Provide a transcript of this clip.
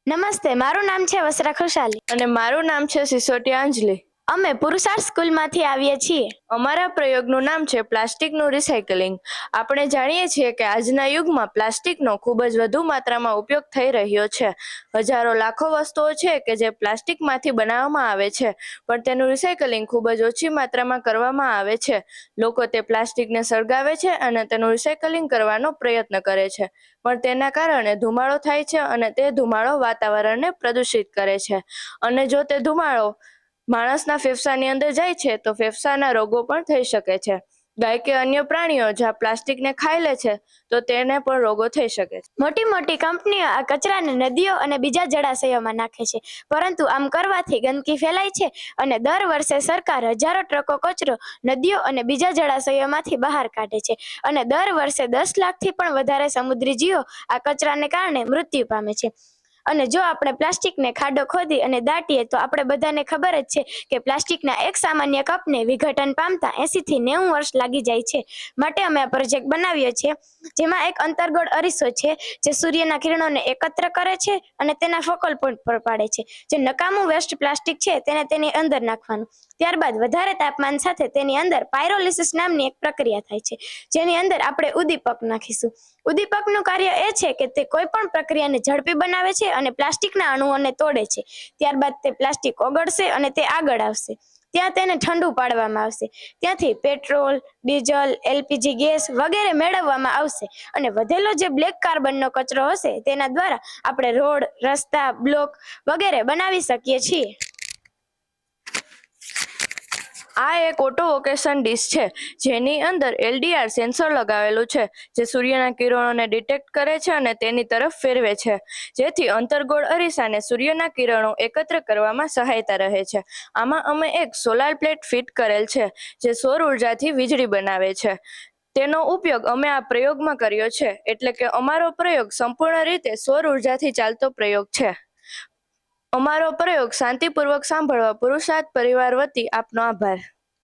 નમસ્તે, મારું નામ છે વસરા ખુશાલી. અને મારું નામ છે સિસોટિયા અંજલિ. અમે પુરુષાર્થ સ્કૂલમાંથી આવીએ છીએ. અમારા પ્રયોગનું નામ છે પ્લાસ્ટિકનું રિસાયકલિંગ. આપણે જાણીએ છીએ કે આજના યુગમાં પ્લાસ્ટિકનો ખૂબ જ વધુ માત્રામાં ઉપયોગ થઈ રહ્યો છે. હજારો લાખો વસ્તુઓ છે કે જે પ્લાસ્ટિકમાંથી બનાવવામાં આવે છે, પણ તેનું રિસાયકલિંગ ખૂબ જ ઓછી માત્રામાં કરવામાં આવે છે. લોકો તે પ્લાસ્ટિકને સળગાવે છે અને તેનું રિસાયકલિંગ કરવાનો પ્રયત્ન કરે છે, પણ તેના કારણે ધુમાડો થાય છે અને તે ધુમાડો વાતાવરણને પ્રદૂષિત કરે છે. અને જો તે ધુમાડો માણસના ફેફસાની અંદર જાય છે તો ફેફસાના રોગો પણ થઈ શકે છે. ગાય કે અન્ય પ્રાણીઓ જ્યાં પ્લાસ્ટિકને ખાઈ લે છે તો તેને પણ રોગો થઈ શકે છે. મોટી મોટી કંપનીઓ આ કચરાને નદીઓ અને બીજા જળાશયોમાં નાખે છે, પરંતુ આમ કરવાથી ગંદકી ફેલાય છે અને દર વર્ષે સરકાર હજારો ટ્રકો કચરો નદીઓ અને બીજા જળાશયોમાંથી બહાર કાઢે છે અને દર વર્ષે 10 લાખથી પણ વધારે સમુદ્રી જીવો આ કચરાને કારણે મૃત્યુ પામે છે. અને જો આપણે પ્લાસ્ટિકને ખાડો ખોદી અને દાટીએ તો આપણે બધાને ખબર જ છે કે પ્લાસ્ટિકના એક સામાન્ય કપને વિઘટન પામતા 80 થી 90 વર્ષ લાગી જાય છે. માટે અમે આ પ્રોજેક્ટ બનાવ્યો છે, જેમાં એક અંતર્ગોળ અરીસો છે જે સૂર્યના કિરણોને એકત્ર કરે છે અને તેના ફોકલ પોઈન્ટ પર પાડે છે. જે નકામું વેસ્ટ પ્લાસ્ટિક છે તેને તેની અંદર નાખવાનું. ત્યારબાદ વધારે તાપમાન સાથે તેની અંદર પાયરોલિસિસ નામની એક પ્રક્રિયા થાય છે, જેની અંદર આપણે ઉદ્દીપક નાખીશું. ઉદ્દીપકનું કાર્ય એ છે કે તે કોઈ પણ પ્રક્રિયાને ઝડપી બનાવે છે અને પ્લાસ્ટિકના અણુઓને તોડે છે. ત્યારબાદ તે પ્લાસ્ટિક ઓગળશે અને તે આગળ આવશે. ત્યાં તેને ઠંડુ પાડવામાં આવશે. ત્યાંથી પેટ્રોલ, ડીઝલ, એલપીજી ગેસ વગેરે મેળવવામાં આવશે અને વધેલો જે બ્લેક કાર્બનનો કચરો હશે તેના દ્વારા આપણે રોડ, રસ્તા, બ્લોક વગેરે બનાવી શકીએ છીએ. આ એક ઓટો વોકેશન ડીશ છે જેની અંદર LDR સેન્સર લગાવેલું છે, જે સૂર્યના કિરણોને ડિટેક્ટ કરે છે અને તેની તરફ ફેરવે છે, જેથી અંતર્ગોળ અરીસાને સૂર્યના કિરણો એકત્ર કરવામાં સહાયતા રહે છે. આમાં અમે એક સોલાર પ્લેટ ફિટ કરેલ છે જે સૌર ઉર્જાથી વીજળી બનાવે છે. તેનો ઉપયોગ અમે આ પ્રયોગમાં કર્યો છે, એટલે કે અમારો પ્રયોગ સંપૂર્ણ રીતે સૌર ઉર્જાથી ચાલતો પ્રયોગ છે. અમારો પ્રયોગ શાંતિપૂર્વક સાંભળવા પુરુષાર્થ પરિવાર વતી આપનો આભાર.